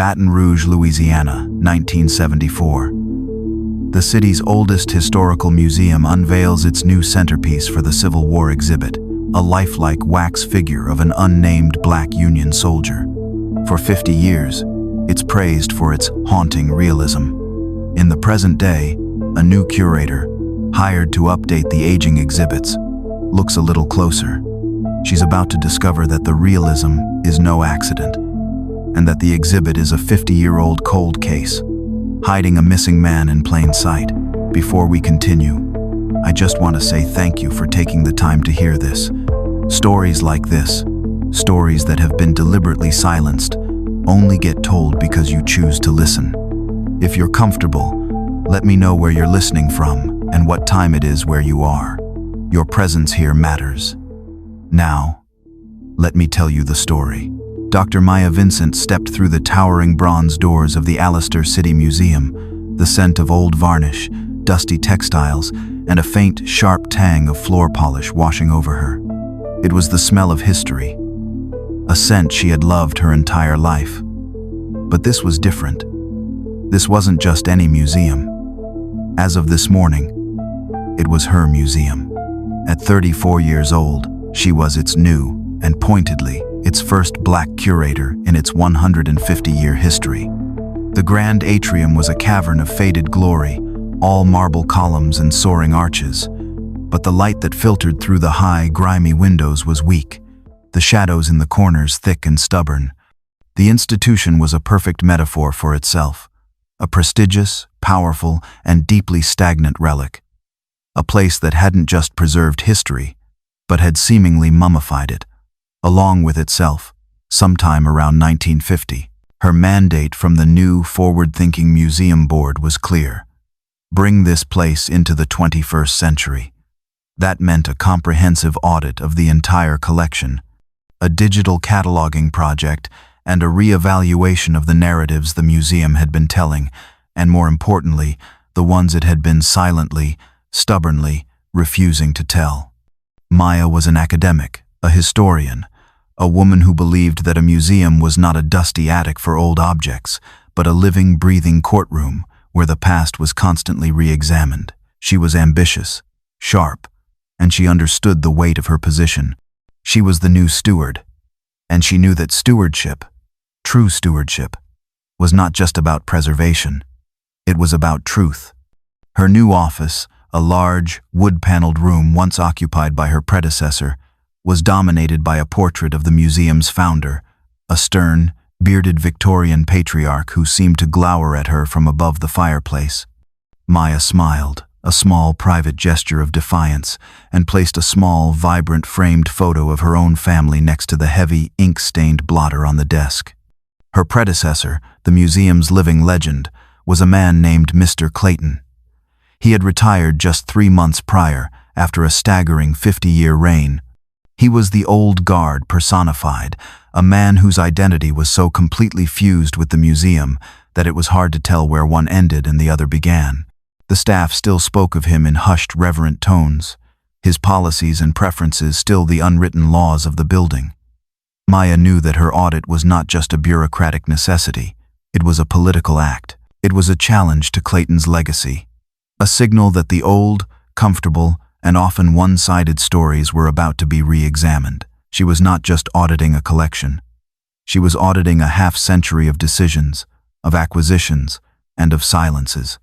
Baton Rouge, Louisiana, 1974. The city's oldest historical museum unveils its new centerpiece for the Civil War exhibit, a lifelike wax figure of an unnamed Black Union soldier. For 50 years, it's praised for its haunting realism. In the present day, a new curator, hired to update the aging exhibits, looks a little closer. She's about to discover that the realism is no accident, and that the exhibit is a 50-year-old cold case, hiding a missing man in plain sight. Before we continue, I just want to say thank you for taking the time to hear this. Stories like this, stories that have been deliberately silenced, only get told because you choose to listen. If you're comfortable, let me know where you're listening from and what time it is where you are. Your presence here matters. Now, let me tell you the story. Dr. Maya Vincent stepped through the towering bronze doors of the Allister City Museum, the scent of old varnish, dusty textiles, and a faint, sharp tang of floor polish washing over her. It was the smell of history, a scent she had loved her entire life. But this was different. This wasn't just any museum. As of this morning, it was her museum. At 34 years old, she was its new, and pointedly, its first Black curator in its 150-year history. The grand atrium was a cavern of faded glory, all marble columns and soaring arches. But the light that filtered through the high, grimy windows was weak, the shadows in the corners thick and stubborn. The institution was a perfect metaphor for itself, a prestigious, powerful, and deeply stagnant relic. A place that hadn't just preserved history, but had seemingly mummified it, along with itself, sometime around 1950. Her mandate from the new, forward-thinking museum board was clear. Bring this place into the 21st century. That meant a comprehensive audit of the entire collection, a digital cataloging project, and a re-evaluation of the narratives the museum had been telling, and more importantly, the ones it had been silently, stubbornly refusing to tell. Maya was an academic, a historian, a woman who believed that a museum was not a dusty attic for old objects, but a living, breathing courtroom where the past was constantly re-examined. She was ambitious, sharp, and she understood the weight of her position. She was the new steward, and she knew that stewardship, true stewardship, was not just about preservation. It was about truth. Her new office, a large, wood-paneled room once occupied by her predecessor, was dominated by a portrait of the museum's founder, a stern, bearded Victorian patriarch who seemed to glower at her from above the fireplace. Maya smiled, a small private gesture of defiance, and placed a small, vibrant framed photo of her own family next to the heavy, ink-stained blotter on the desk. Her predecessor, the museum's living legend, was a man named Mr. Clayton. He had retired just 3 months prior, after a staggering 50-year reign. He was the old guard personified, a man whose identity was so completely fused with the museum that it was hard to tell where one ended and the other began. The staff still spoke of him in hushed, reverent tones, his policies and preferences still the unwritten laws of the building. Maya knew that her audit was not just a bureaucratic necessity, it was a political act. It was a challenge to Clayton's legacy, a signal that the old, comfortable, and often one-sided stories were about to be re-examined. She was not just auditing a collection. She was auditing a half-century of decisions, of acquisitions, and of silences.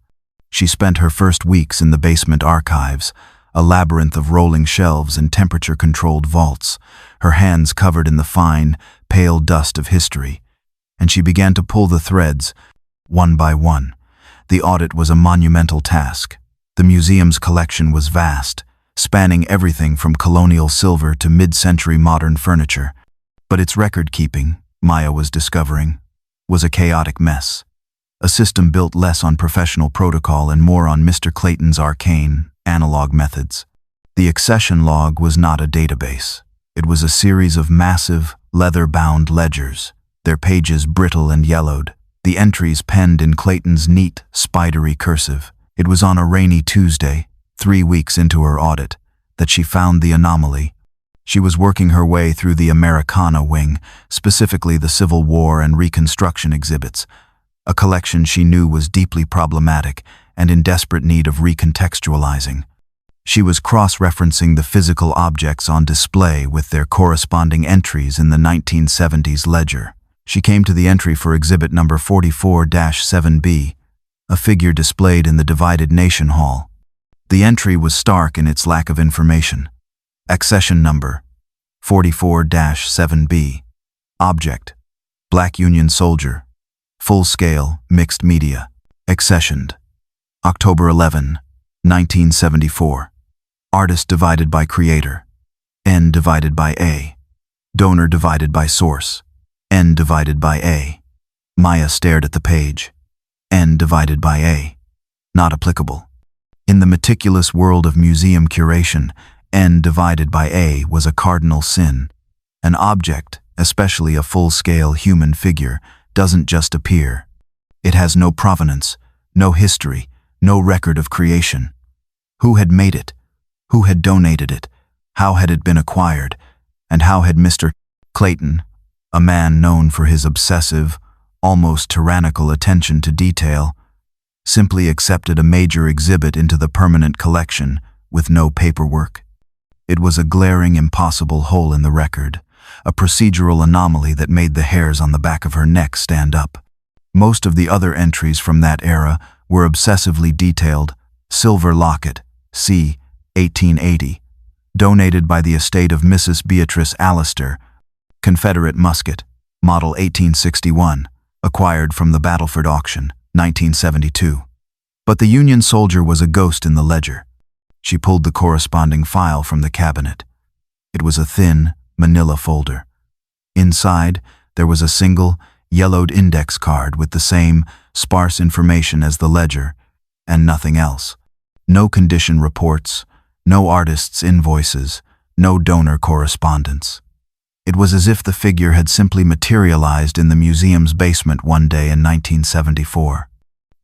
She spent her first weeks in the basement archives, a labyrinth of rolling shelves and temperature-controlled vaults, her hands covered in the fine, pale dust of history, and she began to pull the threads, one by one. The audit was a monumental task. The museum's collection was vast, spanning everything from colonial silver to mid-century modern furniture. But its record-keeping, Maya was discovering, was a chaotic mess. A system built less on professional protocol and more on Mr. Clayton's arcane, analog methods. The accession log was not a database. It was a series of massive, leather-bound ledgers, their pages brittle and yellowed, the entries penned in Clayton's neat, spidery cursive. It was on a rainy Tuesday, 3 weeks into her audit, that she found the anomaly. She was working her way through the Americana wing, specifically the Civil War and Reconstruction exhibits, a collection she knew was deeply problematic and in desperate need of recontextualizing. She was cross-referencing the physical objects on display with their corresponding entries in the 1970s ledger. She came to the entry for exhibit number 44-7B, a figure displayed in the Divided Nation Hall. The entry was stark in its lack of information. Accession number 44-7B. Object: Black Union soldier. Full scale, mixed media. Accessioned October 11, 1974. Artist divided by creator. N divided by A. Donor divided by source. N divided by A. Maya stared at the page. N divided by A. Not applicable. In the meticulous world of museum curation, N divided by A was a cardinal sin. An object, especially a full-scale human figure, doesn't just appear. It has no provenance, no history, no record of creation. Who had made it? Who had donated it? How had it been acquired? And how had Mr. Clayton, a man known for his obsessive, almost tyrannical attention to detail, simply accepted a major exhibit into the permanent collection with no paperwork? It was a glaring, impossible hole in the record, a procedural anomaly that made the hairs on the back of her neck stand up. Most of the other entries from that era were obsessively detailed. Silver locket, c. 1880, donated by the estate of Mrs. Beatrice Allister. Confederate musket, model 1861, acquired from the Battleford auction, 1972. But the Union soldier was a ghost in the ledger. She pulled the corresponding file from the cabinet. It was a thin, manila folder. Inside, there was a single, yellowed index card with the same sparse information as the ledger, and nothing else. No condition reports, no artists' invoices, no donor correspondence. It was as if the figure had simply materialized in the museum's basement one day in 1974.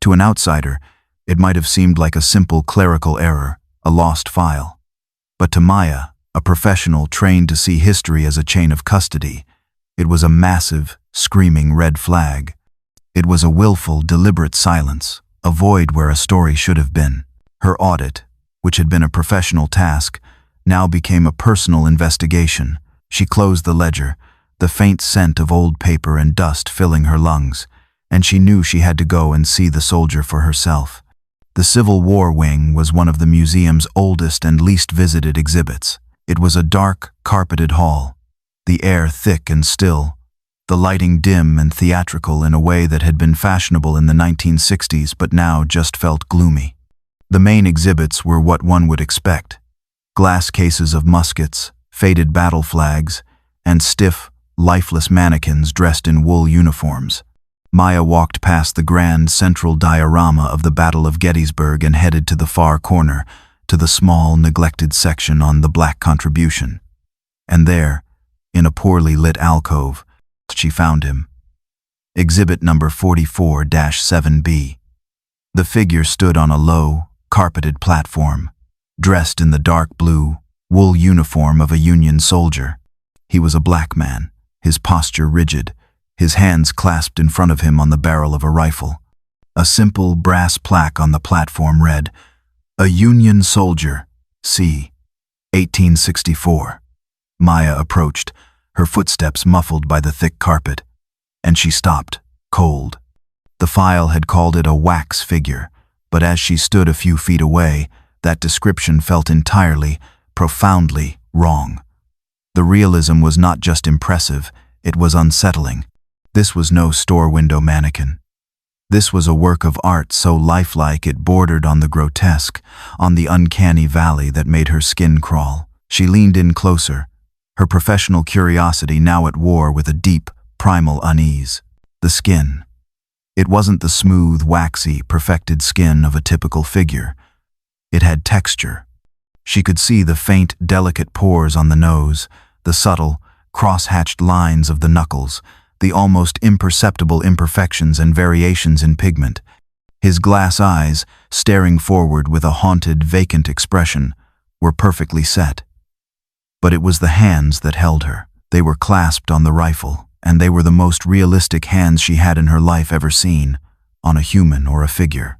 To an outsider, it might have seemed like a simple clerical error, a lost file. But to Maya, a professional trained to see history as a chain of custody, it was a massive, screaming red flag. It was a willful, deliberate silence, a void where a story should have been. Her audit, which had been a professional task, now became a personal investigation. She closed the ledger, the faint scent of old paper and dust filling her lungs, and she knew she had to go and see the soldier for herself. The Civil War wing was one of the museum's oldest and least visited exhibits. It was a dark, carpeted hall, the air thick and still, the lighting dim and theatrical in a way that had been fashionable in the 1960s but now just felt gloomy. The main exhibits were what one would expect: glass cases of muskets, faded battle flags, and stiff, lifeless mannequins dressed in wool uniforms. Maya walked past the grand central diorama of the Battle of Gettysburg and headed to the far corner, to the small, neglected section on the Black contribution. And there, in a poorly lit alcove, she found him. Exhibit number 44-7B. The figure stood on a low, carpeted platform, dressed in the dark blue, wool uniform of a Union soldier. He was a black man, his posture rigid, his hands clasped in front of him on the barrel of a rifle. A simple brass plaque on the platform read, "A Union soldier, c. 1864. Maya approached, her footsteps muffled by the thick carpet, and she stopped, cold. The file had called it a wax figure, but as she stood a few feet away, that description felt entirely, profoundly wrong. The realism was not just impressive, it was unsettling. This was no store window mannequin. This was a work of art so lifelike it bordered on the grotesque, on the uncanny valley that made her skin crawl. She leaned in closer, her professional curiosity now at war with a deep, primal unease. The skin. It wasn't the smooth, waxy, perfected skin of a typical figure. It had texture. She could see the faint, delicate pores on the nose, the subtle, cross-hatched lines of the knuckles, the almost imperceptible imperfections and variations in pigment. His glass eyes, staring forward with a haunted, vacant expression, were perfectly set. But it was the hands that held her. They were clasped on the rifle, and they were the most realistic hands she had in her life ever seen, on a human or a figure.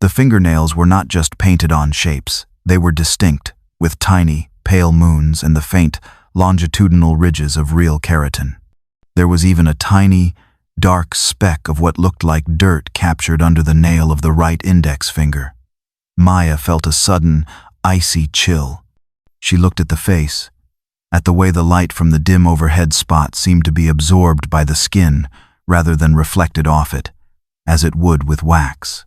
The fingernails were not just painted-on shapes. They were distinct, with tiny, pale moons and the faint, longitudinal ridges of real keratin. There was even a tiny, dark speck of what looked like dirt captured under the nail of the right index finger. Maya felt a sudden, icy chill. She looked at the face, at the way the light from the dim overhead spot seemed to be absorbed by the skin rather than reflected off it, as it would with wax.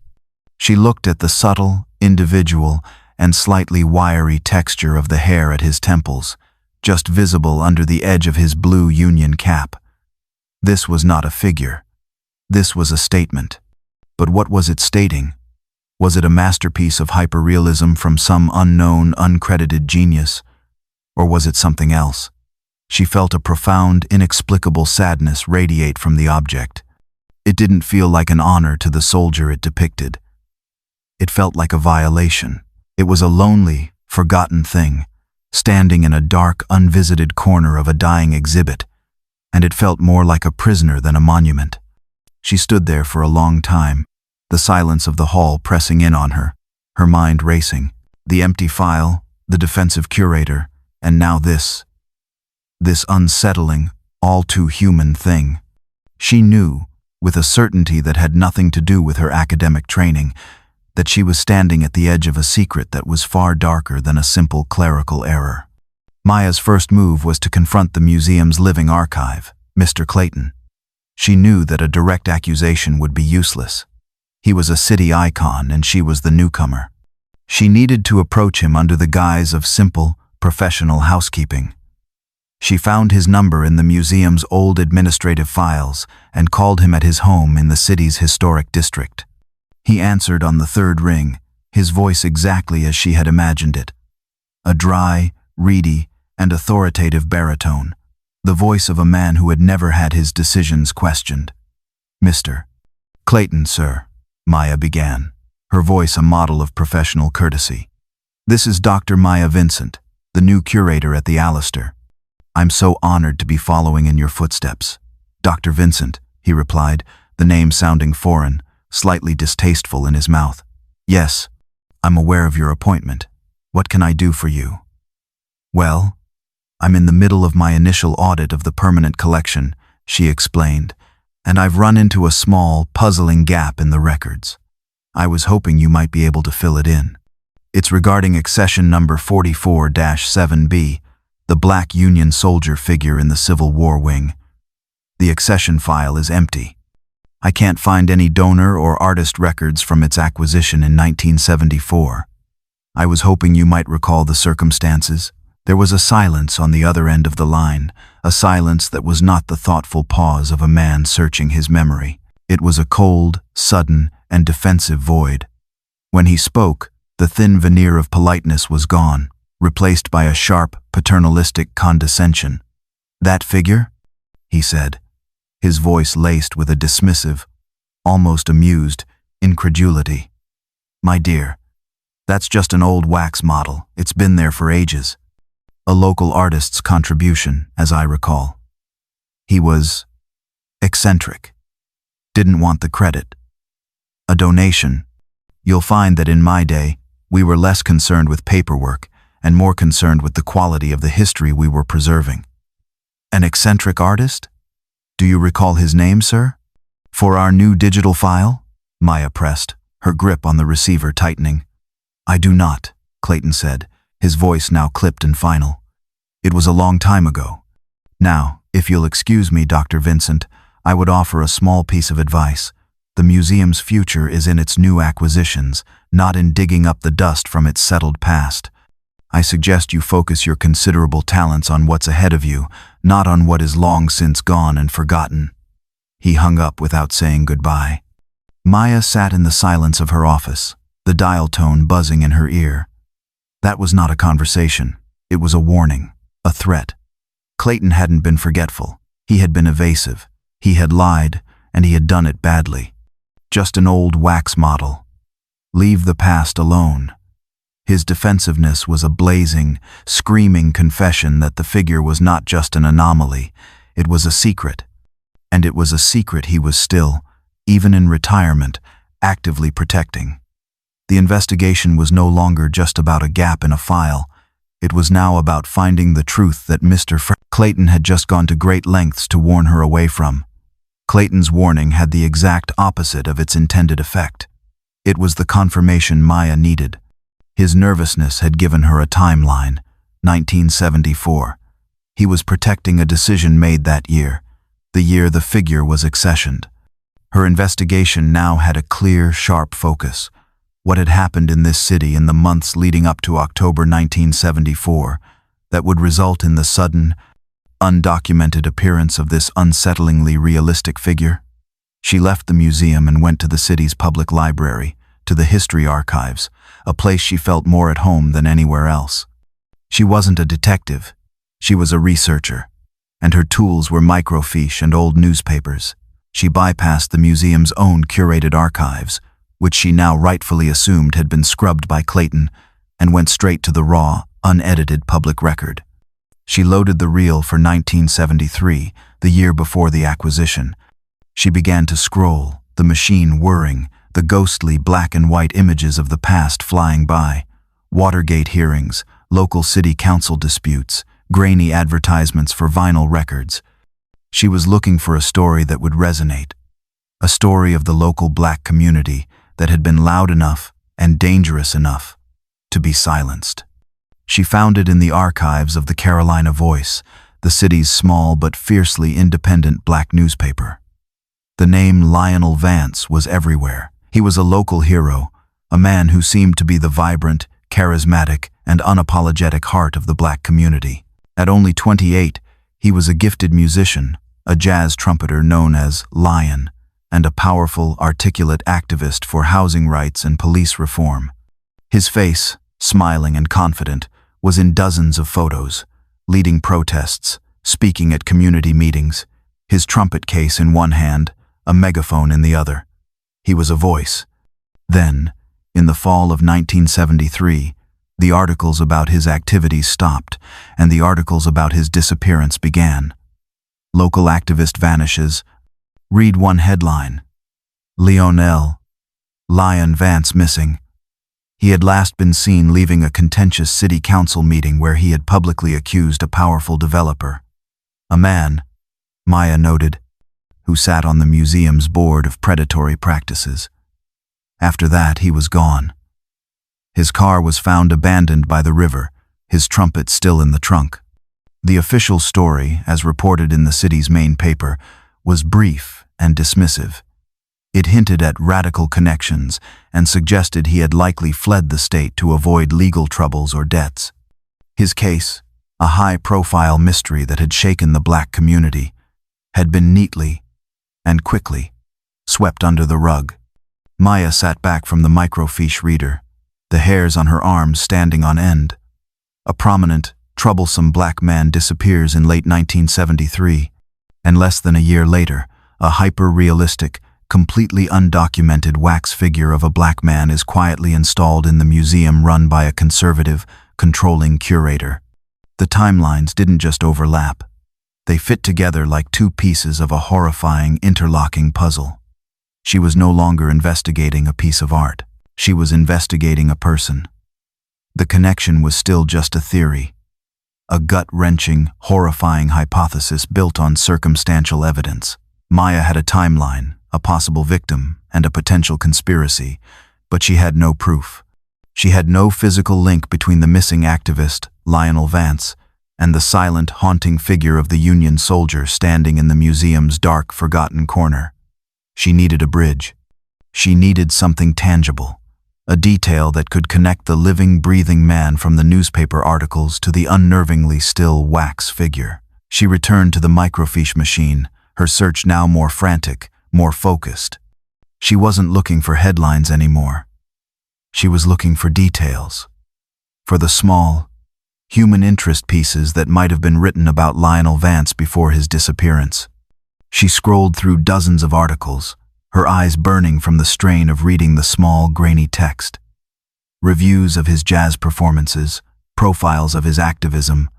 She looked at the subtle, individual, and slightly wiry texture of the hair at his temples, just visible under the edge of his blue Union cap. This was not a figure. This was a statement. But what was it stating? Was it a masterpiece of hyperrealism from some unknown, uncredited genius? Or was it something else? She felt a profound, inexplicable sadness radiate from the object. It didn't feel like an honor to the soldier it depicted. It felt like a violation. It was a lonely, forgotten thing, standing in a dark, unvisited corner of a dying exhibit, and it felt more like a prisoner than a monument. She stood there for a long time, the silence of the hall pressing in on her, her mind racing, the empty file, the defensive curator, and now this unsettling, all too human thing. She knew, with a certainty that had nothing to do with her academic training, that she was standing at the edge of a secret that was far darker than a simple clerical error. Maya's first move was to confront the museum's living archive, Mr. Clayton. She knew that a direct accusation would be useless. He was a city icon and she was the newcomer. She needed to approach him under the guise of simple, professional housekeeping. She found his number in the museum's old administrative files and called him at his home in the city's historic district. He answered on the third ring, his voice exactly as she had imagined it. A dry, reedy, and authoritative baritone, the voice of a man who had never had his decisions questioned. "Mr. Clayton, sir," Maya began, her voice a model of professional courtesy. "This is Dr. Maya Vincent, the new curator at the Alistair. I'm so honored to be following in your footsteps." "Dr. Vincent," he replied, the name sounding foreign, slightly distasteful in his mouth. "Yes, I'm aware of your appointment. What can I do for you?" "Well, I'm in the middle of my initial audit of the permanent collection," she explained, "and I've run into a small, puzzling gap in the records. I was hoping you might be able to fill it in. It's regarding accession number 44-7B, the black Union soldier figure in the Civil War wing. The accession file is empty. I can't find any donor or artist records from its acquisition in 1974. I was hoping you might recall the circumstances." There was a silence on the other end of the line, a silence that was not the thoughtful pause of a man searching his memory. It was a cold, sudden, and defensive void. When he spoke, the thin veneer of politeness was gone, replaced by a sharp, paternalistic condescension. "That figure?" he said, his voice laced with a dismissive, almost amused, incredulity. "My dear, that's just an old wax model. It's been there for ages. A local artist's contribution, as I recall. He was eccentric. Didn't want the credit. A donation. You'll find that in my day, we were less concerned with paperwork and more concerned with the quality of the history we were preserving." "An eccentric artist? Do you recall his name, sir?" "For our new digital file?" Maya pressed, her grip on the receiver tightening. "I do not," Clayton said, his voice now clipped and final. "It was a long time ago. Now, if you'll excuse me, Dr. Vincent, I would offer a small piece of advice. The museum's future is in its new acquisitions, not in digging up the dust from its settled past. I suggest you focus your considerable talents on what's ahead of you, not on what is long since gone and forgotten." He hung up without saying goodbye. Maya sat in the silence of her office, the dial tone buzzing in her ear. That was not a conversation. It was a warning, a threat. Clayton hadn't been forgetful. He had been evasive. He had lied, and he had done it badly. Just an old wax model. Leave the past alone. His defensiveness was a blazing, screaming confession that the figure was not just an anomaly, it was a secret. And it was a secret he was still, even in retirement, actively protecting. The investigation was no longer just about a gap in a file. It was now about finding the truth that Mr. Clayton had just gone to great lengths to warn her away from. Clayton's warning had the exact opposite of its intended effect. It was the confirmation Maya needed. His nervousness had given her a timeline, 1974. He was protecting a decision made that year, the year the figure was accessioned. Her investigation now had a clear, sharp focus. What had happened in this city in the months leading up to October 1974 that would result in the sudden, undocumented appearance of this unsettlingly realistic figure? She left the museum and went to the city's public library, to the history archives, a place she felt more at home than anywhere else. She wasn't a detective, she was a researcher, and her tools were microfiche and old newspapers. She bypassed the museum's own curated archives, which she now rightfully assumed had been scrubbed by Clayton, and went straight to the raw, unedited public record. She loaded the reel for 1973, the year before the acquisition. She began to scroll, the machine whirring, the ghostly black and white images of the past flying by. Watergate hearings, local city council disputes, grainy advertisements for vinyl records. She was looking for a story that would resonate. A story of the local black community that had been loud enough and dangerous enough to be silenced. She found it in the archives of the Carolina Voice, the city's small but fiercely independent black newspaper. The name Lionel Vance was everywhere. He was a local hero, a man who seemed to be the vibrant, charismatic, and unapologetic heart of the black community. At only 28, he was a gifted musician, a jazz trumpeter known as Lion, and a powerful, articulate activist for housing rights and police reform. His face, smiling and confident, was in dozens of photos, leading protests, speaking at community meetings, his trumpet case in one hand, a megaphone in the other. He was a voice. Then, in the fall of 1973, the articles about his activities stopped, and the articles about his disappearance began. Local activist vanishes. Read one headline. Lionel Lion Vance missing. He had last been seen leaving a contentious city council meeting where he had publicly accused a powerful developer. A man, Maya noted, who sat on the museum's board of predatory practices. After that, he was gone. His car was found abandoned by the river, his trumpet still in the trunk. The official story, as reported in the city's main paper, was brief and dismissive. It hinted at radical connections and suggested he had likely fled the state to avoid legal troubles or debts. His case, a high-profile mystery that had shaken the black community, had been neatly and quickly swept under the rug. Maya sat back from the microfiche reader, the hairs on her arms standing on end. A prominent, troublesome black man disappears in late 1973, and less than a year later, a hyper-realistic, completely undocumented wax figure of a black man is quietly installed in the museum run by a conservative, controlling curator. The timelines didn't just overlap. They fit together like two pieces of a horrifying, interlocking puzzle. She was no longer investigating a piece of art. She was investigating a person. The connection was still just a theory, a gut-wrenching, horrifying hypothesis built on circumstantial evidence. Maya had a timeline, a possible victim, and a potential conspiracy, but she had no proof. She had no physical link between the missing activist, Lionel Vance, and the silent, haunting figure of the Union soldier standing in the museum's dark, forgotten corner. She needed a bridge. She needed something tangible, a detail that could connect the living, breathing man from the newspaper articles to the unnervingly still wax figure. She returned to the microfiche machine, her search now more frantic, more focused. She wasn't looking for headlines anymore. She was looking for details, for the small, human interest pieces that might have been written about Lionel Vance before his disappearance. She scrolled through dozens of articles, her eyes burning from the strain of reading the small, grainy text. reviews of his jazz performances, profiles of his activism,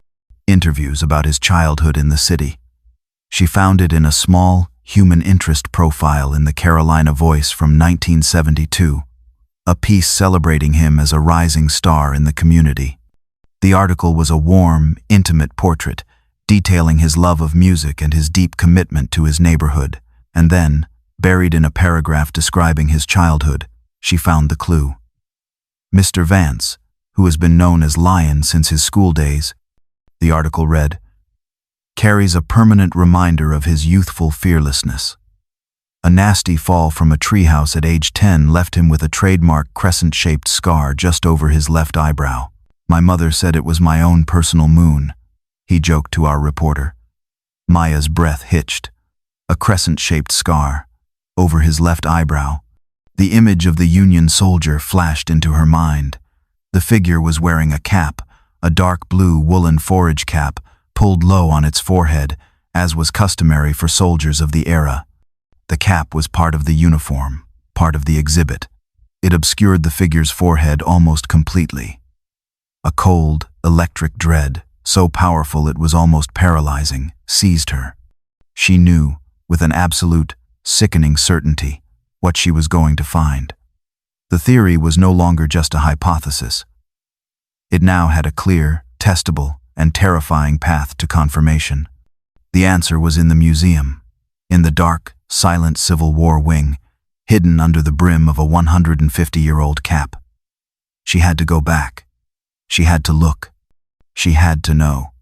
interviews about his childhood in the city. She found it in a small, human interest profile in the Carolina Voice from 1972, a piece celebrating him as a rising star in the community. The article was a warm, intimate portrait, detailing his love of music and his deep commitment to his neighborhood. And then, buried in a paragraph describing his childhood, she found the clue. Mr. Vance, who has been known as Lion since his school days, the article read, carries a permanent reminder of his youthful fearlessness. A nasty fall from a treehouse at age 10 left him with a trademark crescent-shaped scar just over his left eyebrow. My mother said it was my own personal moon, he joked to our reporter. Maya's breath hitched. A crescent-shaped scar over his left eyebrow. The image of the Union soldier flashed into her mind. The figure was wearing a cap, a dark blue woolen forage cap, pulled low on its forehead, as was customary for soldiers of the era. The cap was part of the uniform, part of the exhibit. It obscured the figure's forehead almost completely. A cold, electric dread, so powerful it was almost paralyzing, seized her. She knew, with an absolute, sickening certainty, what she was going to find. The theory was no longer just a hypothesis. It now had a clear, testable, and terrifying path to confirmation. The answer was in the museum, in the dark, silent Civil War wing, hidden under the brim of a 150-year-old cap. She had to go back. She had to look. She had to know.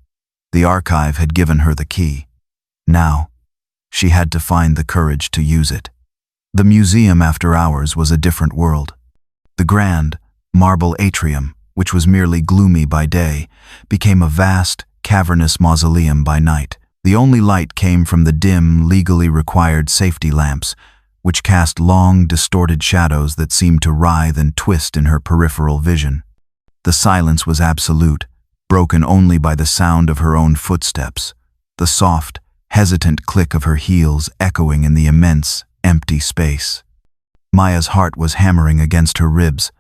The archive had given her the key. Now, she had to find the courage to use it. The museum after hours was a different world. The grand, marble atrium, which was merely gloomy by day, became a vast, cavernous mausoleum by night. The only light came from the dim, legally required safety lamps, which cast long, distorted shadows that seemed to writhe and twist in her peripheral vision. The silence was absolute, broken only by the sound of her own footsteps, the soft, hesitant click of her heels echoing in the immense, empty space. Maya's heart was hammering against her ribs,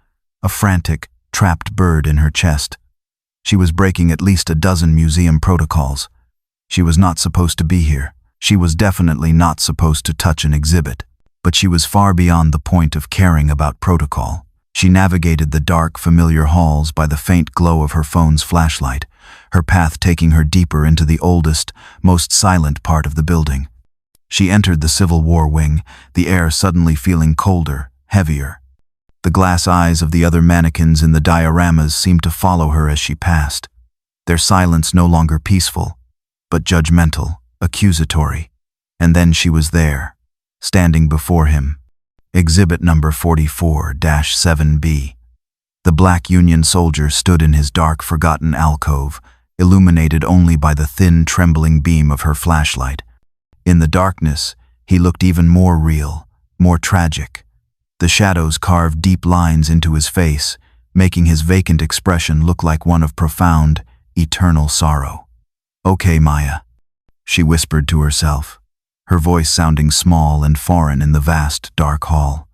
a frantic, trapped bird in her chest. She was breaking at least a dozen museum protocols. She was not supposed to be here. She was definitely not supposed to touch an exhibit. But she was far beyond the point of caring about protocol. She navigated the dark, familiar halls by the faint glow of her phone's flashlight, her path taking her deeper into the oldest, most silent part of the building. She entered the Civil War wing, the air suddenly feeling colder, heavier. The glass eyes of the other mannequins in the dioramas seemed to follow her as she passed, their silence no longer peaceful, but judgmental, accusatory. And then she was there, standing before him. Exhibit number 44-7B. The black Union soldier stood in his dark, forgotten alcove, illuminated only by the thin, trembling beam of her flashlight. In the darkness, he looked even more real, more tragic. The shadows carved deep lines into his face, making his vacant expression look like one of profound, eternal sorrow. "Okay, Maya," she whispered to herself, her voice sounding small and foreign in the vast, dark hall.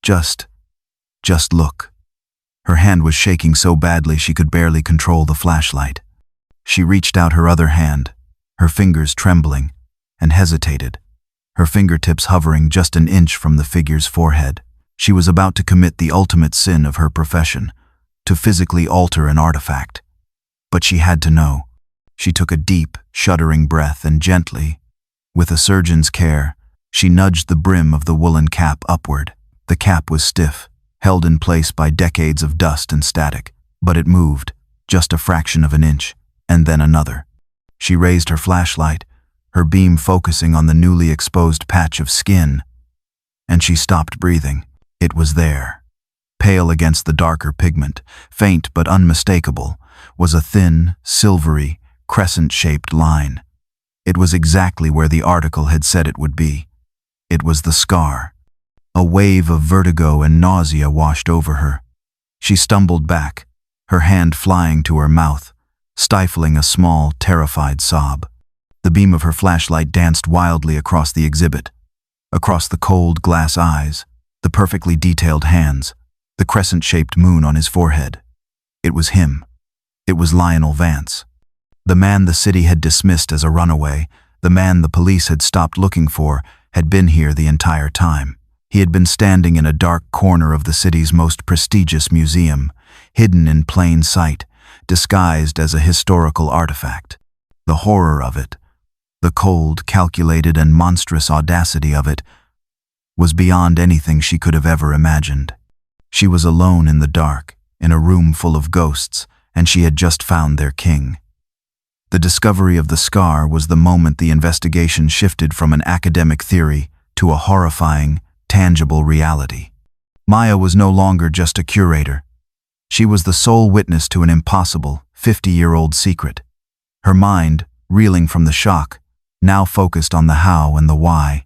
Just look." Her hand was shaking so badly she could barely control the flashlight. She reached out her other hand, her fingers trembling, and hesitated, her fingertips hovering just an inch from the figure's forehead. She was about to commit the ultimate sin of her profession, to physically alter an artifact. But she had to know. She took a deep, shuddering breath and gently, with a surgeon's care, she nudged the brim of the woolen cap upward. The cap was stiff, held in place by decades of dust and static, but it moved, just a fraction of an inch, and then another. She raised her flashlight, her beam focusing on the newly exposed patch of skin, and she stopped breathing. It was there. Pale against the darker pigment, faint but unmistakable, was a thin, silvery, crescent-shaped line. It was exactly where the article had said it would be. It was the scar. A wave of vertigo and nausea washed over her. She stumbled back, her hand flying to her mouth, stifling a small, terrified sob. The beam of her flashlight danced wildly across the exhibit, across the cold glass eyes, the perfectly detailed hands, the crescent-shaped moon on his forehead. It was him. It was Lionel Vance. The man the city had dismissed as a runaway, the man the police had stopped looking for, had been here the entire time. He had been standing in a dark corner of the city's most prestigious museum, hidden in plain sight, disguised as a historical artifact. The horror of it, the cold, calculated, and monstrous audacity of it, was beyond anything she could have ever imagined. She was alone in the dark, in a room full of ghosts, and she had just found their king. The discovery of the scar was the moment the investigation shifted from an academic theory to a horrifying, tangible reality. Maya was no longer just a curator. She was the sole witness to an impossible, 50-year-old secret. Her mind, reeling from the shock, now focused on the how and the why.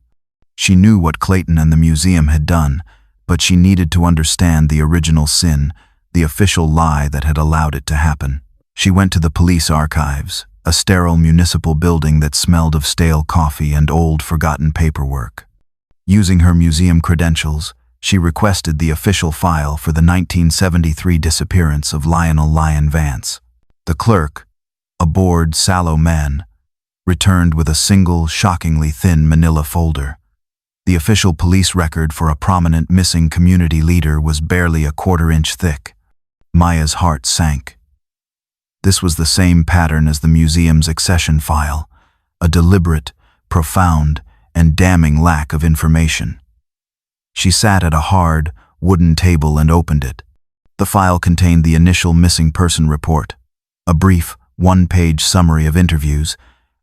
She knew what Clayton and the museum had done, but she needed to understand the original sin, the official lie that had allowed it to happen. She went to the police archives, a sterile municipal building that smelled of stale coffee and old, forgotten paperwork. Using her museum credentials, she requested the official file for the 1973 disappearance of Lionel "Lion" Vance. The clerk, a bored, sallow man, returned with a single, shockingly thin manila folder. The official police record for a prominent missing community leader was barely a quarter-inch thick. Maya's heart sank. This was the same pattern as the museum's accession file, a deliberate, profound, and damning lack of information. She sat at a hard, wooden table and opened it. The file contained the initial missing person report, a brief, one-page summary of interviews,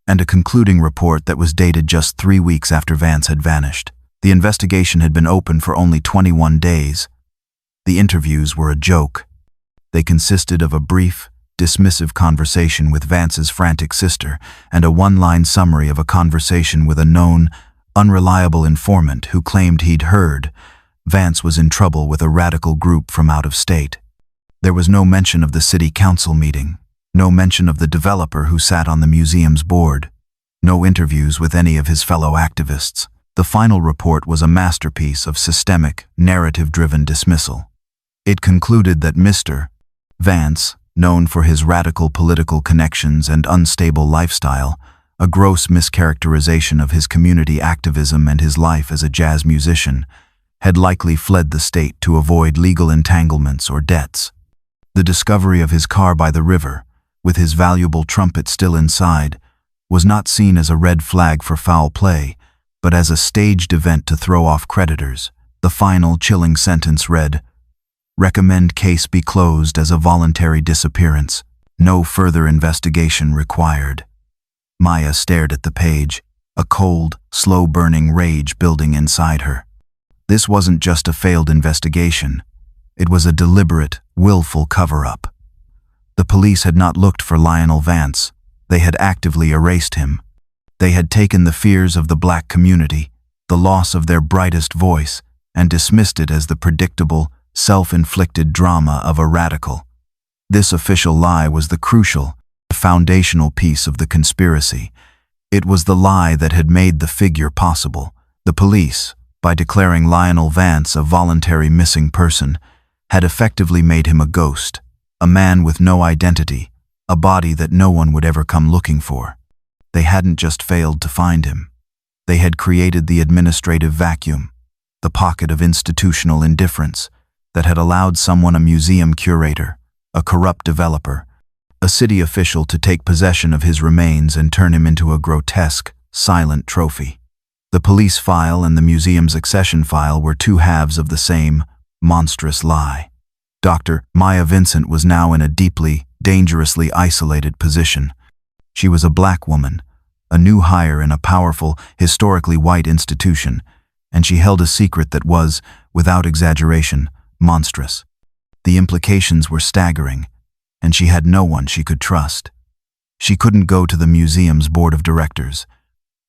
and a concluding report that was dated just 3 weeks after Vance had vanished. The investigation had been open for only 21 days. The interviews were a joke. They consisted of a brief, dismissive conversation with Vance's frantic sister and a one-line summary of a conversation with a known, unreliable informant who claimed he'd heard Vance was in trouble with a radical group from out of state. There was no mention of the city council meeting, no mention of the developer who sat on the museum's board, no interviews with any of his fellow activists. The final report was a masterpiece of systemic, narrative-driven dismissal. It concluded that Mr. Vance, known for his radical political connections and unstable lifestyle, a gross mischaracterization of his community activism and his life as a jazz musician, had likely fled the state to avoid legal entanglements or debts. The discovery of his car by the river, with his valuable trumpet still inside, was not seen as a red flag for foul play, but as a staged event to throw off creditors. The final chilling sentence read, "Recommend case be closed as a voluntary disappearance. No further investigation required." Maya stared at the page, a cold, slow-burning rage building inside her. This wasn't just a failed investigation. It was a deliberate, willful cover-up. The police had not looked for Lionel Vance. They had actively erased him. They had taken the fears of the black community, the loss of their brightest voice, and dismissed it as the predictable, self-inflicted drama of a radical. This official lie was the crucial, foundational piece of the conspiracy. It was the lie that had made the figure possible. The police, by declaring Lionel Vance a voluntary missing person, had effectively made him a ghost, a man with no identity, a body that no one would ever come looking for. They hadn't just failed to find him. They had created the administrative vacuum, the pocket of institutional indifference that had allowed someone, a museum curator, a corrupt developer, a city official, to take possession of his remains and turn him into a grotesque, silent trophy. The police file and the museum's accession file were two halves of the same monstrous lie. Dr. Maya Vincent was now in a deeply, dangerously isolated position. She was a black woman, a new hire in a powerful, historically white institution, and she held a secret that was, without exaggeration, monstrous. The implications were staggering, and she had no one she could trust. She couldn't go to the museum's board of directors.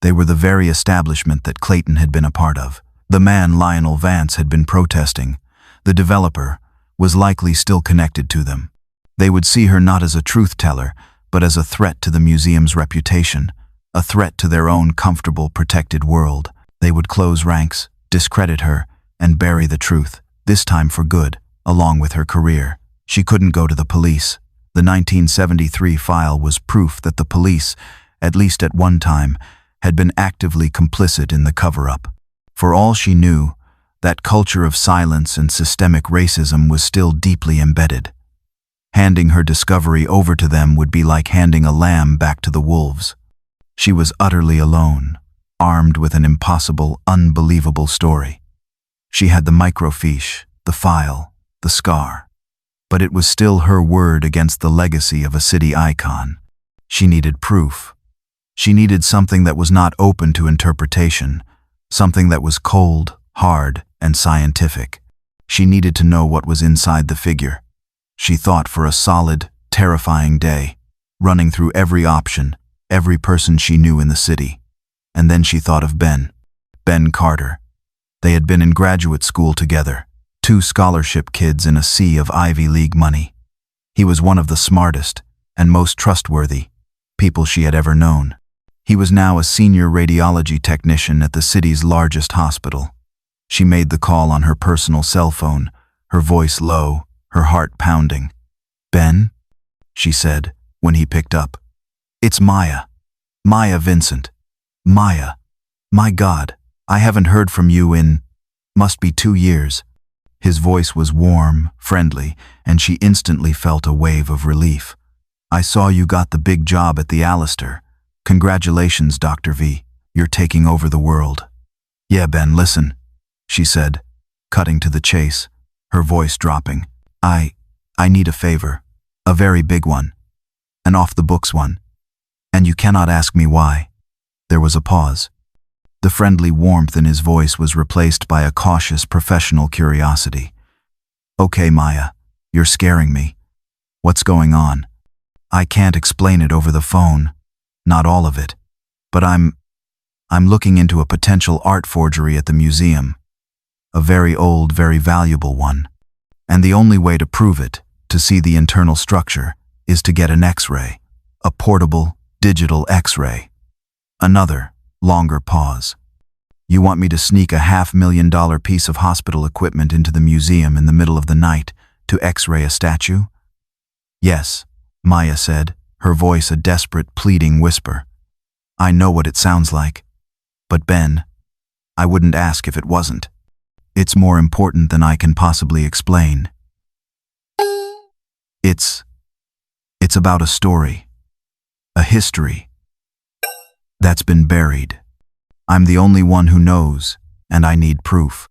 They were the very establishment that Clayton had been a part of. The man Lionel Vance had been protesting, the developer, was likely still connected to them. They would see her not as a truth-teller, but as a threat to the museum's reputation, a threat to their own comfortable, protected world. They would close ranks, discredit her, and bury the truth, this time for good. along with her career. She couldn't go to the police. The 1973 file was proof that the police, at least at one time, had been actively complicit in the cover-up. For all she knew, that culture of silence and systemic racism was still deeply embedded. Handing her discovery over to them would be like handing a lamb back to the wolves. She was utterly alone, armed with an impossible, unbelievable story. She had the microfiche, the file, the scar. But it was still her word against the legacy of a city icon. She needed proof. She needed something that was not open to interpretation, something that was cold, hard, and scientific. She needed to know what was inside the figure. She thought for a solid, terrifying day, running through every option, every person she knew in the city. And then she thought of Ben Carter. They had been in graduate school together, two scholarship kids in a sea of Ivy League money. He was one of the smartest and most trustworthy people she had ever known. He was now a senior radiology technician at the city's largest hospital. She made the call on her personal cell phone, her voice low, her heart pounding. "Ben?" she said, when he picked up. "It's Maya. Maya Vincent. Maya. My God, I haven't heard from you in, must be 2 years." His voice was warm, friendly, and she instantly felt a wave of relief. "I saw you got the big job at the Alistair. Congratulations, Dr. V. You're taking over the world." "Yeah, Ben, listen," she said, cutting to the chase, her voice dropping. I need a favor, a very big one, an off-the-books one, and you cannot ask me why." There was a pause. The friendly warmth in his voice was replaced by a cautious professional curiosity. "Okay, Maya, you're scaring me. What's going on?" "I can't explain it over the phone, not all of it, but I'm looking into a potential art forgery at the museum. A very old, very valuable one. And the only way to prove it, to see the internal structure, is to get an X-ray, a portable, digital X-ray." Another, longer pause. "You want me to sneak a $500,000 piece of hospital equipment into the museum in the middle of the night to X-ray a statue?" "Yes," Maya said, her voice a desperate, pleading whisper. "I know what it sounds like. But Ben, I wouldn't ask if it wasn't. It's more important than I can possibly explain. It's about a story, a history that's been buried. I'm the only one who knows, and I need proof."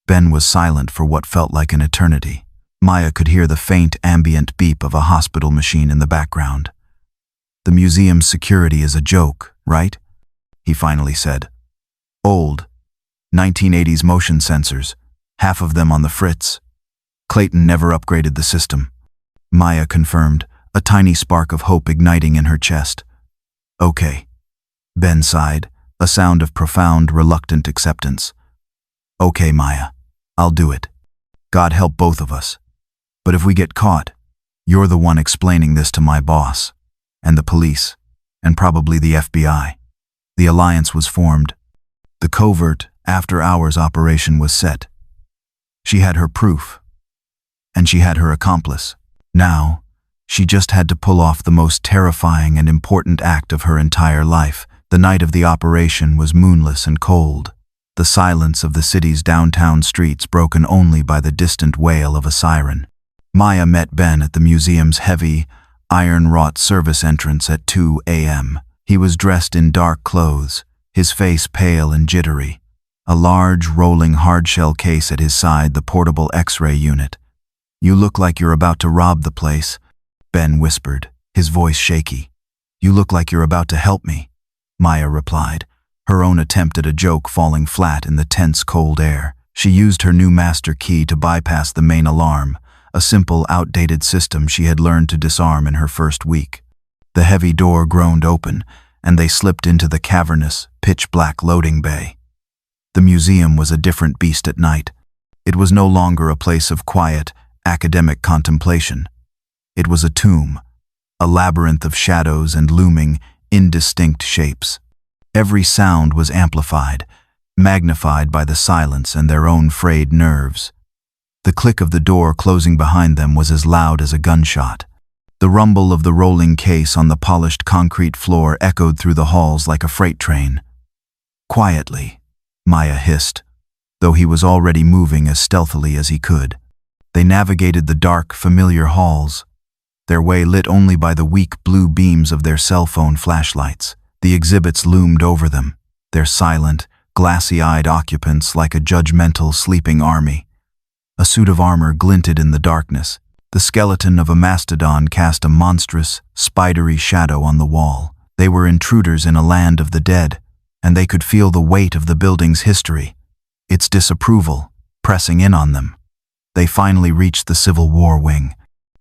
Ben was silent for what felt like an eternity. Maya could hear the faint ambient beep of a hospital machine in the background. "The museum's security is a joke, right?" he finally said. "Old, 1980s motion sensors, half of them on the fritz. Clayton never upgraded the system." Maya confirmed, a tiny spark of hope igniting in her chest. "Okay." Ben sighed, a sound of profound, reluctant acceptance. "Okay, Maya, I'll do it. God help both of us. But if we get caught, you're the one explaining this to my boss, and the police, and probably the FBI." The alliance was formed. The covert, after-hours operation was set. She had her proof, and she had her accomplice. Now, she just had to pull off the most terrifying and important act of her entire life. The night of the operation was moonless and cold, the silence of the city's downtown streets broken only by the distant wail of a siren. Maya met Ben at the museum's heavy, iron-wrought service entrance at 2 a.m. He was dressed in dark clothes, his face pale and jittery, a large, rolling hardshell case at his side, the portable X-ray unit. "You look like you're about to rob the place," Ben whispered, his voice shaky. "You look like you're about to help me," Maya replied, her own attempt at a joke falling flat in the tense, cold air. She used her new master key to bypass the main alarm, a simple, outdated system she had learned to disarm in her first week. The heavy door groaned open, and they slipped into the cavernous, pitch-black loading bay. The museum was a different beast at night. It was no longer a place of quiet, academic contemplation. It was a tomb, a labyrinth of shadows and looming, indistinct shapes. Every sound was amplified, magnified by the silence and their own frayed nerves. The click of the door closing behind them was as loud as a gunshot. The rumble of the rolling case on the polished concrete floor echoed through the halls like a freight train. Quietly, Maya hissed, though he was already moving as stealthily as he could. They navigated the dark, familiar halls, their way lit only by the weak blue beams of their cell phone flashlights. The exhibits loomed over them, their silent, glassy-eyed occupants like a judgmental, sleeping army. A suit of armor glinted in the darkness. The skeleton of a mastodon cast a monstrous, spidery shadow on the wall. They were intruders in a land of the dead, and they could feel the weight of the building's history, its disapproval, pressing in on them. They finally reached the Civil War wing.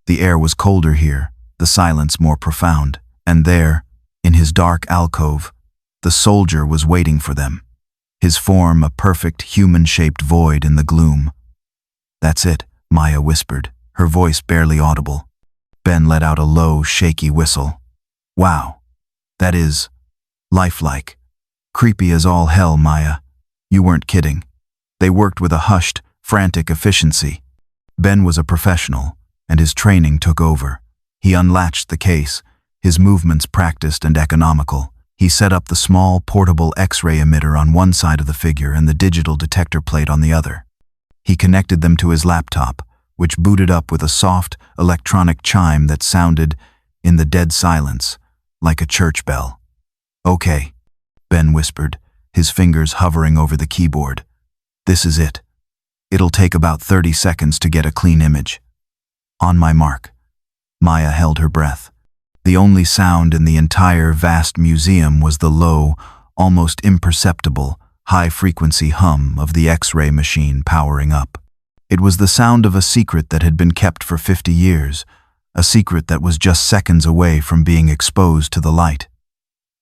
The air was colder here, the silence more profound, and there, in his dark alcove, the soldier was waiting for them, his form a perfect human-shaped void in the gloom. "That's it," Maya whispered, her voice barely audible. Ben let out a low, shaky whistle. "Wow. That is lifelike. Creepy as all hell, Maya. You weren't kidding." They worked with a hushed, frantic efficiency. Ben was a professional, and his training took over. He unlatched the case, his movements practiced and economical. He set up the small, portable X-ray emitter on one side of the figure and the digital detector plate on the other. He connected them to his laptop, which booted up with a soft, electronic chime that sounded, in the dead silence, like a church bell. "Okay," Ben whispered, his fingers hovering over the keyboard. "This is it. It'll take about 30 seconds to get a clean image." "On my mark." Maya held her breath. The only sound in the entire vast museum was the low, almost imperceptible, high-frequency hum of the X-ray machine powering up. It was the sound of a secret that had been kept for 50 years, a secret that was just seconds away from being exposed to the light.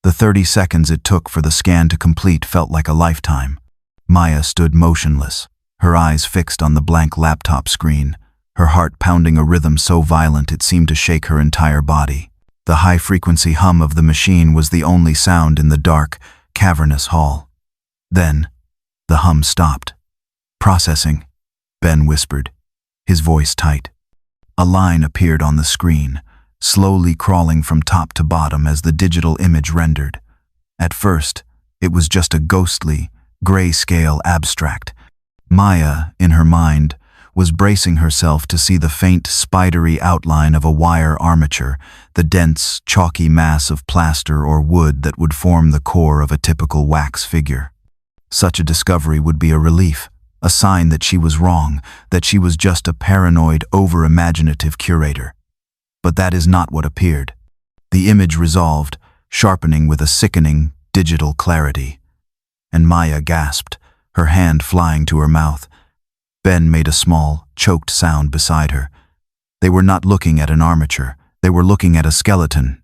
The 30 seconds it took for the scan to complete felt like a lifetime. Maya stood motionless, her eyes fixed on the blank laptop screen, her heart pounding a rhythm so violent it seemed to shake her entire body. The high-frequency hum of the machine was the only sound in the dark, cavernous hall. Then, the hum stopped. "Processing," Ben whispered, his voice tight. A line appeared on the screen, slowly crawling from top to bottom as the digital image rendered. At first, it was just a ghostly, grayscale abstract. Maya, in her mind, was bracing herself to see the faint, spidery outline of a wire armature, the dense, chalky mass of plaster or wood that would form the core of a typical wax figure. Such a discovery would be a relief, a sign that she was wrong, that she was just a paranoid, over-imaginative curator. But that is not what appeared. The image resolved, sharpening with a sickening, digital clarity. And Maya gasped, her hand flying to her mouth. Ben made a small, choked sound beside her. They were not looking at an armature, they were looking at a skeleton.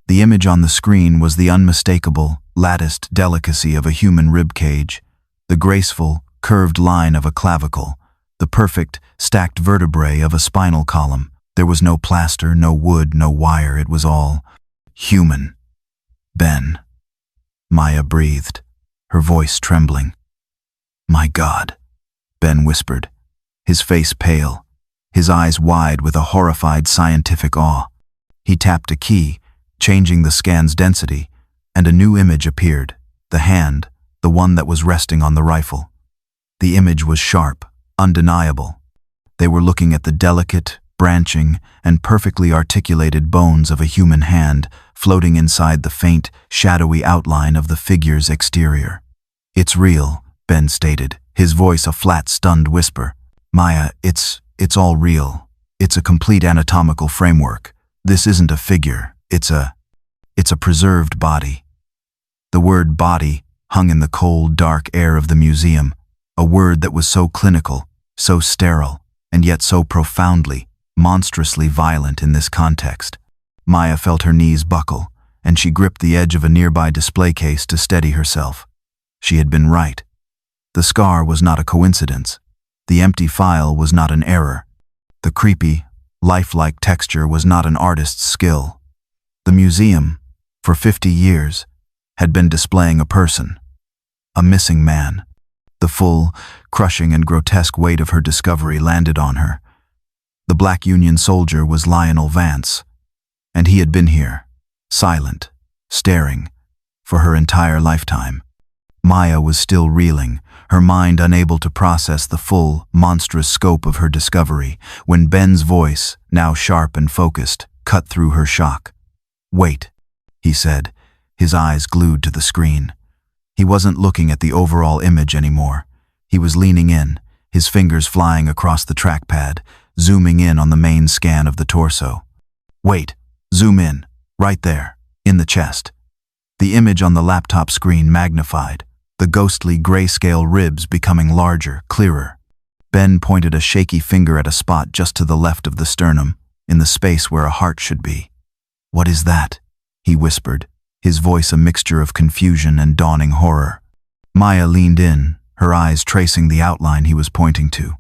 The image on the screen was the unmistakable, latticed delicacy of a human rib cage, the graceful, curved line of a clavicle, the perfect, stacked vertebrae of a spinal column. There was no plaster, no wood, no wire, it was all human. "Ben," Maya breathed, her voice trembling. "My God," Ben whispered, his face pale, his eyes wide with a horrified scientific awe. He tapped a key, changing the scan's density, and a new image appeared, the hand, the one that was resting on the rifle. The image was sharp, undeniable. They were looking at the delicate, branching, and perfectly articulated bones of a human hand floating inside the faint, shadowy outline of the figure's exterior. "It's real," Ben stated, his voice a flat, stunned whisper. "Maya, it's all real. It's a complete anatomical framework. This isn't a figure, it's a preserved body." The word body hung in the cold, dark air of the museum, a word that was so clinical, so sterile, and yet so profoundly, monstrously violent in this context. Maya felt her knees buckle, and she gripped the edge of a nearby display case to steady herself. She had been right. The scar was not a coincidence. The empty file was not an error. The creepy, lifelike texture was not an artist's skill. The museum, for 50 years, had been displaying a person, a missing man. The full, crushing and grotesque weight of her discovery landed on her. The black Union soldier was Lionel Vance, and he had been here, silent, staring, for her entire lifetime. Maya was still reeling, her mind unable to process the full, monstrous scope of her discovery, when Ben's voice, now sharp and focused, cut through her shock. "Wait," he said, his eyes glued to the screen. He wasn't looking at the overall image anymore. He was leaning in, his fingers flying across the trackpad, zooming in on the main scan of the torso. "Wait, zoom in, right there, in the chest." The image on the laptop screen magnified, the ghostly grayscale ribs becoming larger, clearer. Ben pointed a shaky finger at a spot just to the left of the sternum, in the space where a heart should be. "What is that?" he whispered, his voice a mixture of confusion and dawning horror. Maya leaned in, her eyes tracing the outline he was pointing to.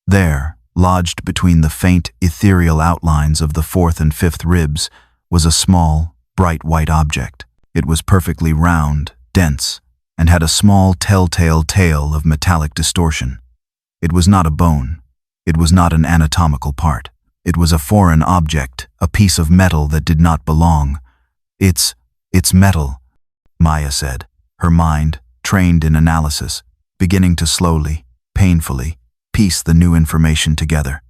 There, lodged between the faint, ethereal outlines of the fourth and fifth ribs, was a small, bright white object. It was perfectly round, dense, and had a small telltale tail of metallic distortion. It was not a bone. It was not an anatomical part. It was a foreign object, a piece of metal that did not belong. It's metal," Maya said, her mind, trained in analysis, beginning to slowly, painfully, piece the new information together.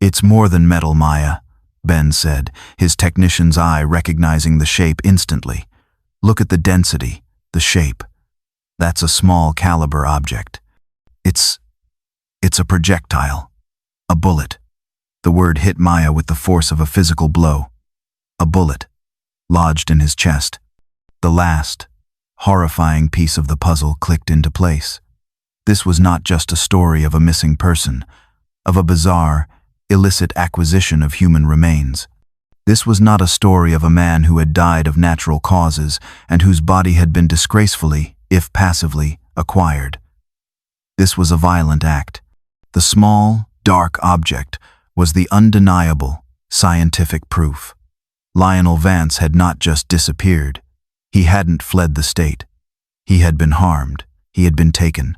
"It's more than metal, Maya," Ben said, his technician's eye recognizing the shape instantly. "Look at the density, the shape. That's a small caliber object. It's a projectile. A bullet." The word hit Maya with the force of a physical blow. A bullet, lodged in his chest. The last, horrifying piece of the puzzle clicked into place. This was not just a story of a missing person, of a bizarre, illicit acquisition of human remains. This was not a story of a man who had died of natural causes and whose body had been disgracefully, if passively, acquired. This was a violent act. The small, dark object was the undeniable, scientific proof. Lionel Vance had not just disappeared. He hadn't fled the state. He had been harmed, he had been taken,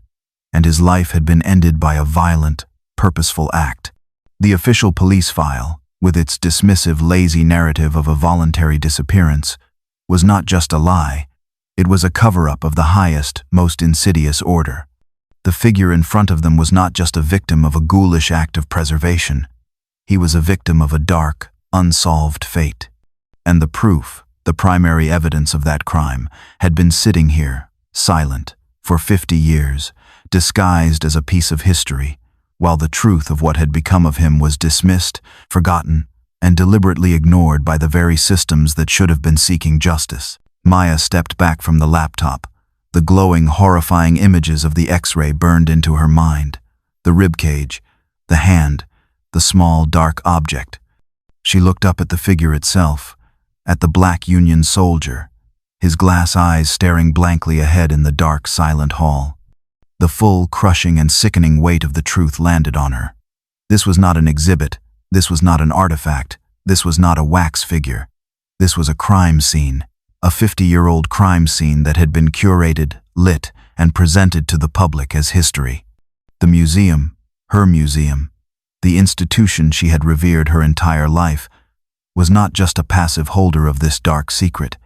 and his life had been ended by a violent, purposeful act. The official police file, with its dismissive, lazy narrative of a voluntary disappearance, was not just a lie. It was a cover-up of the highest, most insidious order. The figure in front of them was not just a victim of a ghoulish act of preservation. He was a victim of a dark, unsolved fate. And the proof, the primary evidence of that crime, had been sitting here, silent, for 50 years, disguised as a piece of history, while the truth of what had become of him was dismissed, forgotten, and deliberately ignored by the very systems that should have been seeking justice. Maya stepped back from the laptop. The glowing, horrifying images of the X-ray burned into her mind. The ribcage, the hand, the small, dark object. She looked up at the figure itself, at the black Union soldier, his glass eyes staring blankly ahead in the dark, silent hall. The full, crushing and sickening weight of the truth landed on her. This was not an exhibit. This was not an artifact. This was not a wax figure. This was a crime scene, a 50-year-old crime scene that had been curated, lit, and presented to the public as history. The museum, her museum, the institution she had revered her entire life, was not just a passive holder of this dark secret.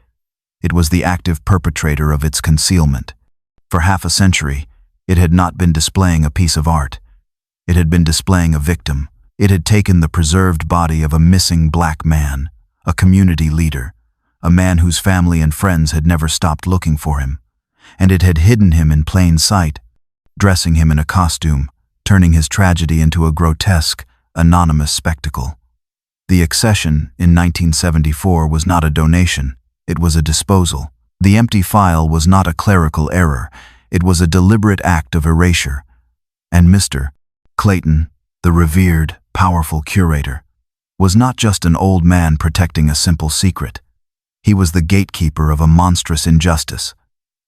It was the active perpetrator of its concealment. For half a century, it had not been displaying a piece of art. It had been displaying a victim. It had taken the preserved body of a missing black man, a community leader, a man whose family and friends had never stopped looking for him, and it had hidden him in plain sight, dressing him in a costume, turning his tragedy into a grotesque, anonymous spectacle. The accession in 1974 was not a donation, it was a disposal. The empty file was not a clerical error, it was a deliberate act of erasure. And Mr. Clayton, the revered, powerful curator, was not just an old man protecting a simple secret. He was the gatekeeper of a monstrous injustice,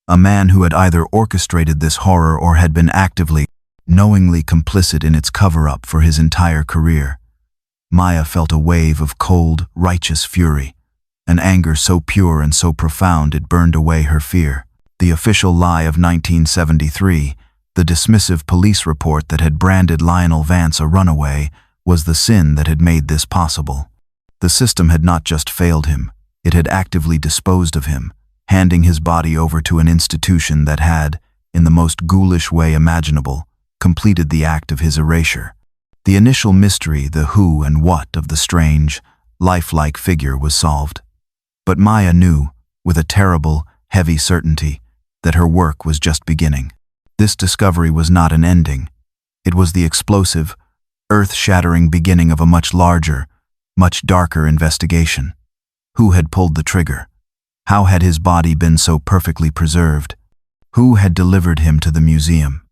a man who had either orchestrated this horror or had been actively, knowingly complicit in its cover-up for his entire career. Maya felt a wave of cold, righteous fury, an anger so pure and so profound it burned away her fear. The official lie of 1973, The dismissive police report that had branded Lionel Vance a runaway was the sin that had made this possible. The system had not just failed him, it had actively disposed of him, handing his body over to an institution that had, in the most ghoulish way imaginable, completed the act of his erasure. The initial mystery, the who and what of the strange, lifelike figure was solved. But Maya knew, with a terrible, heavy certainty, that her work was just beginning. This discovery was not an ending. It was the explosive, earth-shattering beginning of a much larger, much darker investigation. Who had pulled the trigger? How had his body been so perfectly preserved? Who had delivered him to the museum?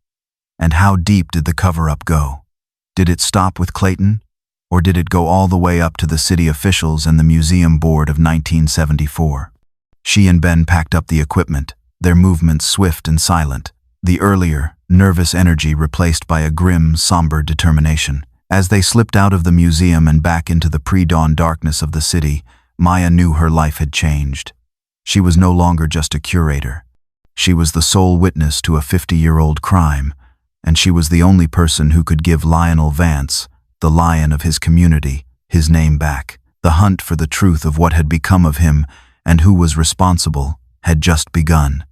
And how deep did the cover-up go? Did it stop with Clayton? Or did it go all the way up to the city officials and the museum board of 1974? She and Ben packed up the equipment, their movements swift and silent, the earlier, nervous energy replaced by a grim, somber determination. As they slipped out of the museum and back into the pre-dawn darkness of the city, Maya knew her life had changed. She was no longer just a curator. She was the sole witness to a 50-year-old crime, and she was the only person who could give Lionel Vance, the lion of his community, his name back. The hunt for the truth of what had become of him and who was responsible had just begun.